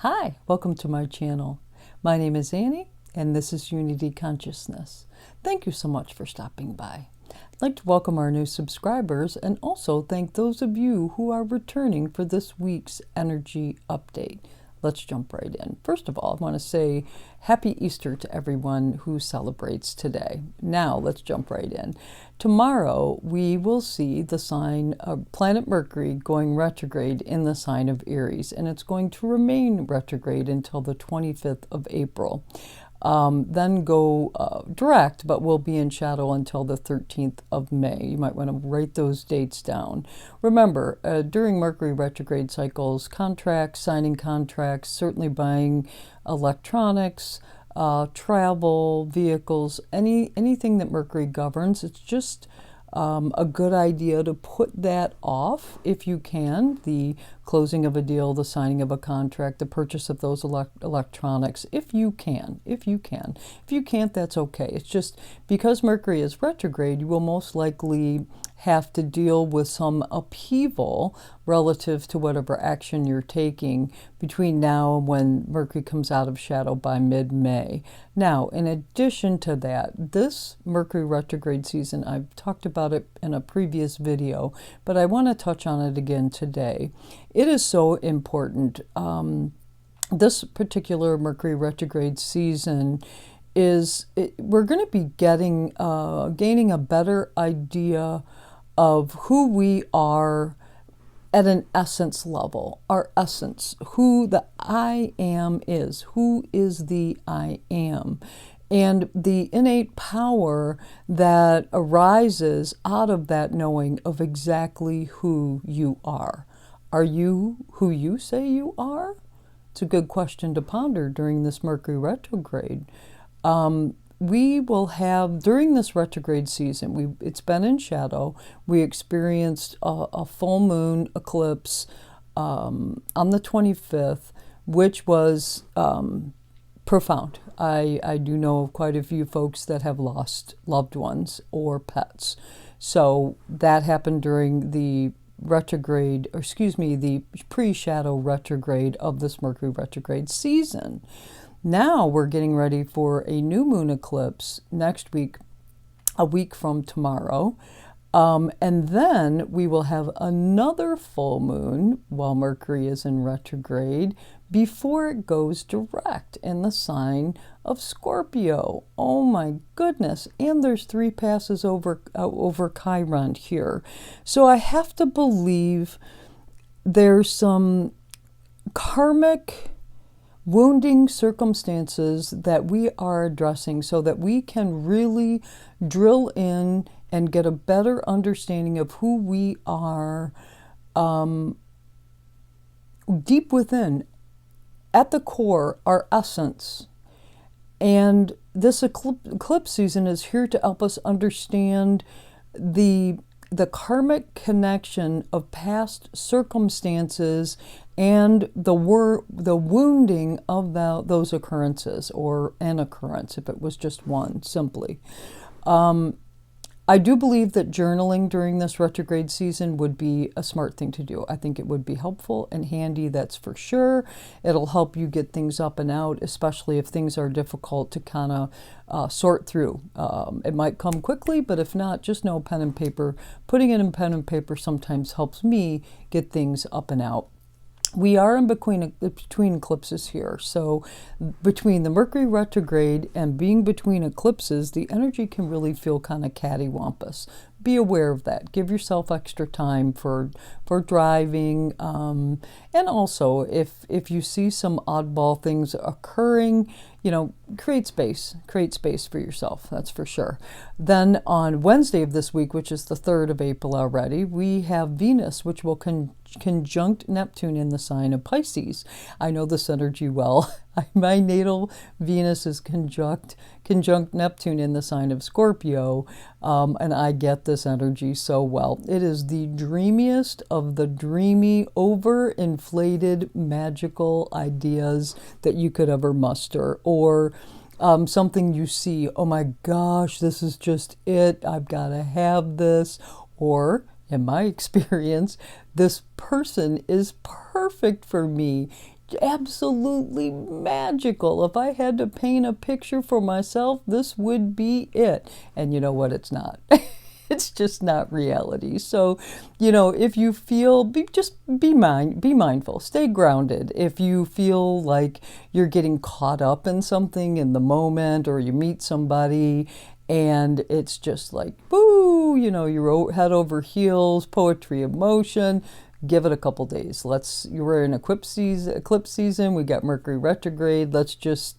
Hi, welcome to my channel. My name is Annie, and this is Unity Consciousness. Thank you so much for stopping by. I'd like to welcome our new subscribers and also thank those of you who are returning for this week's energy update. Let's jump right in. First of all, I want to say Happy Easter to everyone who celebrates today. Now, let's jump right in. Tomorrow, we will see the sign of planet Mercury going retrograde in the sign of Aries, and it's going to remain retrograde until the 25th of April. Then go direct, but will be in shadow until the 13th of May. You might want to write those dates down. Remember, during Mercury retrograde cycles, contracts, signing contracts, certainly buying electronics, travel, vehicles, anything that Mercury governs, it's just a good idea to put that off if you can. The closing of a deal, the signing of a contract, the purchase of those electronics, if you can. If you can't, that's okay. It's just because Mercury is retrograde, you will most likely have to deal with some upheaval relative to whatever action you're taking between now and when Mercury comes out of shadow by mid-May. Now, in addition to that, this Mercury retrograde season, I've talked about it in a previous video, but I want to touch on it again today. It is so important. This particular Mercury retrograde season we're going to be gaining a better idea of who we are at an essence level, our essence, who the I am is, who is the I am, and the innate power that arises out of that knowing of exactly who you are. Are you who you say you are? It's a good question to ponder during this Mercury retrograde. We will have, during this retrograde season, it's been in shadow. We experienced a full moon eclipse on the 25th, which was profound. I do know of quite a few folks that have lost loved ones or pets. So that happened during the the pre-shadow retrograde of this Mercury retrograde season. Now we're getting ready for a new moon eclipse next week, a week from tomorrow. And then we will have another full moon while Mercury is in retrograde before it goes direct in the sign of Scorpio. Oh my goodness. And there's 3 passes over Chiron here. So I have to believe there's some karmic wounding circumstances that we are addressing so that we can really drill in and get a better understanding of who we are deep within, at the core, our essence. And this eclipse season is here to help us understand the karmic connection of past circumstances and the wounding of those occurrences, or an occurrence if it was just one, simply. I do believe that journaling during this retrograde season would be a smart thing to do. I think it would be helpful and handy, that's for sure. It'll help you get things up and out, especially if things are difficult to kind of sort through. It might come quickly, but if not, just know pen and paper. Putting it in pen and paper sometimes helps me get things up and out. We are in between eclipses here. So between the Mercury retrograde and being between eclipses, the energy can really feel kind of cattywampus. Be aware of that. Give yourself extra time for driving. And also, if you see some oddball things occurring, create space for yourself. That's for sure. Then on Wednesday of this week, which is the 3rd of April already, we have Venus, which will conjunct Neptune in the sign of Pisces. I know this energy well. My natal Venus is conjunct Neptune in the sign of Scorpio, and I get this energy so well. It is the dreamiest of the dreamy, overinflated, magical ideas that you could ever muster, or something you see, oh my gosh, this is just it, I've got to have this, or in my experience, this person is perfect for me. absolutely magical. If I had to paint a picture for myself, this would be it. And you know what? It's not. It's just not reality. So, if you feel, be mindful, stay grounded. If you feel like you're getting caught up in something in the moment, or you meet somebody and it's just like, boo, you're head over heels, poetry of motion, give it a couple days. We're in eclipse season. We got Mercury retrograde. Let's just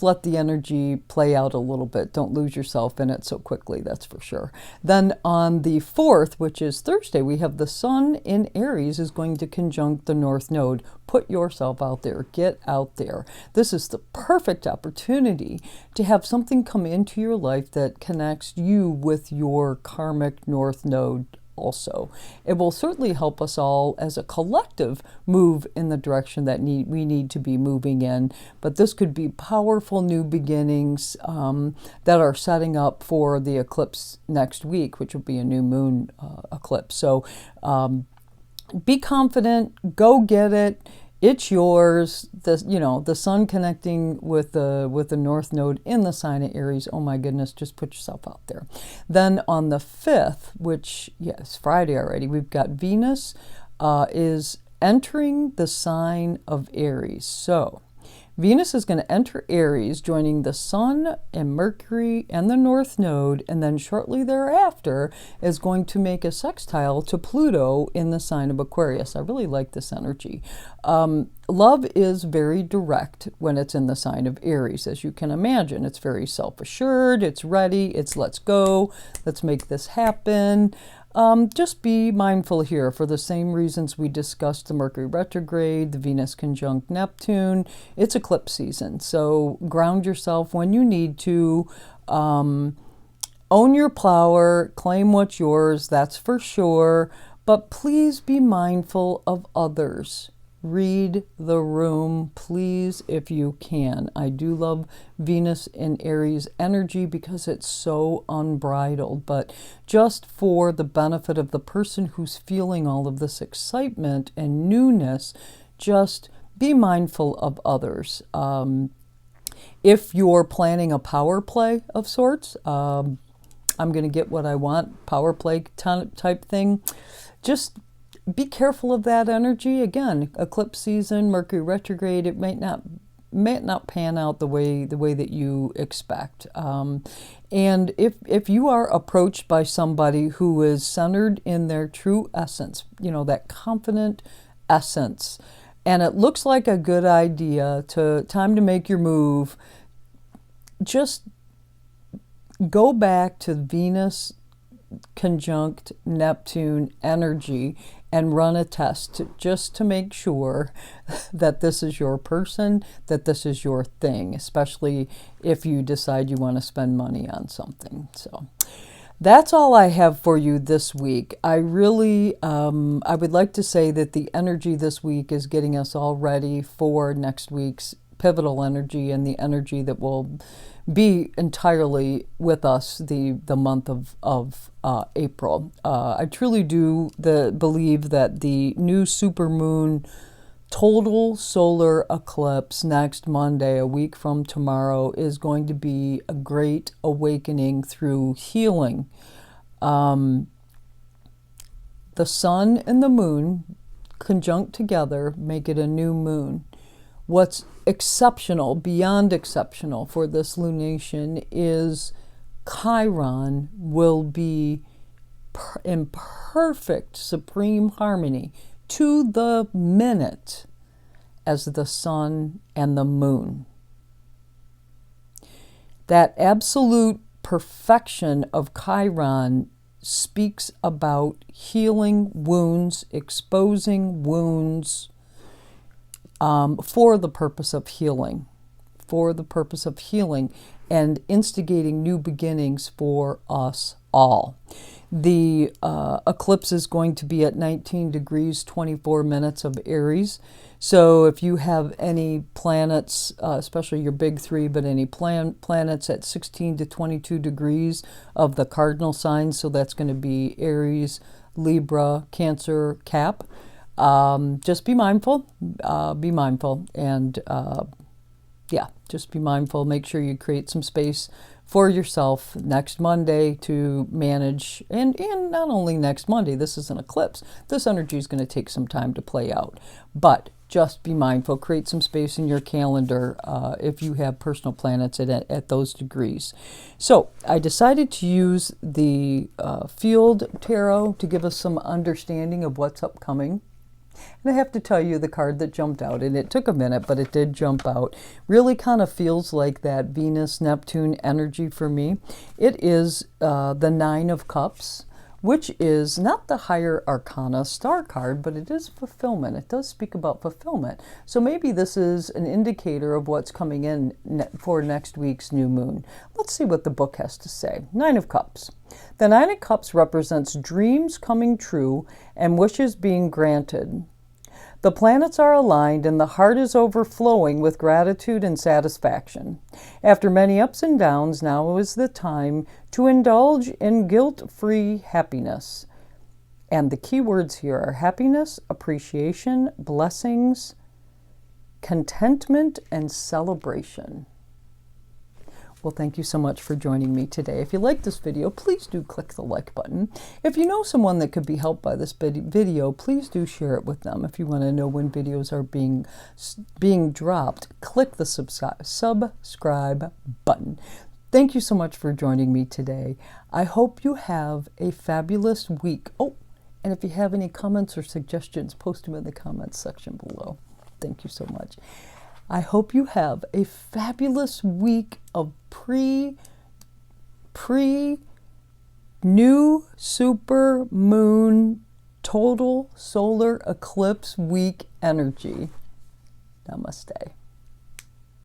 let the energy play out a little bit. Don't lose yourself in it so quickly, that's for sure. Then on the 4th, which is Thursday, we have the Sun in Aries is going to conjunct the North Node. Put yourself out there. Get out there. This is the perfect opportunity to have something come into your life that connects you with your karmic North Node also. It will certainly help us all as a collective move in the direction that we need to be moving in. But this could be powerful new beginnings that are setting up for the eclipse next week, which will be a new moon eclipse. So be confident, go get it. It's yours. The Sun connecting with the North Node in the sign of Aries. Oh my goodness, just put yourself out there. Then on the 5th, which, yes, Friday already, we've got Venus is entering the sign of Aries. So Venus is going to enter Aries, joining the Sun and Mercury and the North Node, and then shortly thereafter is going to make a sextile to Pluto in the sign of Aquarius. I really like this energy. Love is very direct when it's in the sign of Aries, as you can imagine. It's very self-assured, it's ready, it's let's go, let's make this happen. Just be mindful here for the same reasons we discussed the Mercury retrograde, the Venus conjunct Neptune. It's eclipse season, so ground yourself when you need to. Own your power, claim what's yours, that's for sure. But please be mindful of others. Read the room, please, if you can. I do love Venus in Aries energy because it's so unbridled, but just for the benefit of the person who's feeling all of this excitement and newness, just be mindful of others. If you're planning a power play of sorts, I'm going to get what I want, power play type thing, just be careful of that energy. Again, eclipse season, Mercury retrograde, it might not pan out the way that you expect. And if you are approached by somebody who is centered in their true essence, that confident essence, and it looks like a good idea, time to make your move, just go back to Venus conjunct Neptune energy and run a test just to make sure that this is your person, that this is your thing, especially if you decide you want to spend money on something. So that's all I have for you this week. I really, I would like to say that the energy this week is getting us all ready for next week's pivotal energy and the energy that will be entirely with us the month of April. I truly do believe that the new supermoon total solar eclipse next Monday, a week from tomorrow, is going to be a great awakening through healing. The sun and the moon conjunct together make it a new moon. What's exceptional, beyond exceptional for this lunation is Chiron will be in perfect supreme harmony to the minute as the sun and the moon. That absolute perfection of Chiron speaks about healing wounds, exposing wounds, for the purpose of healing, and instigating new beginnings for us all. The eclipse is going to be at 19 degrees, 24 minutes of Aries. So if you have any planets, especially your big three, but any planets at 16 to 22 degrees of the cardinal signs, so that's going to be Aries, Libra, Cancer, Cap, Just be mindful, and yeah, just be mindful. Make sure you create some space for yourself next Monday to manage, and not only next Monday, this is an eclipse. This energy is going to take some time to play out, but just be mindful. Create some space in your calendar if you have personal planets at those degrees. So I decided to use the field tarot to give us some understanding of what's upcoming. And I have to tell you, the card that jumped out, and it took a minute, but it did jump out, really kind of feels like that Venus-Neptune energy for me. It is the Nine of Cups, which is not the higher arcana star card, but it is fulfillment. It does speak about fulfillment. So maybe this is an indicator of what's coming in for next week's new moon. Let's see what the book has to say. Nine of Cups. The Nine of Cups represents dreams coming true and wishes being granted. The planets are aligned and the heart is overflowing with gratitude and satisfaction. After many ups and downs, now is the time to indulge in guilt-free happiness. And the key words here are happiness, appreciation, blessings, contentment, and celebration. Well, thank you so much for joining me today. If you like this video, please do click the like button. If you know someone that could be helped by this video, please do share it with them. If you want to know when videos are being dropped, click the subscribe button. Thank you so much for joining me today. I hope you have a fabulous week. Oh, and if you have any comments or suggestions, post them in the comments section below. Thank you so much. I hope you have a fabulous week of new super moon total solar eclipse week energy. Namaste.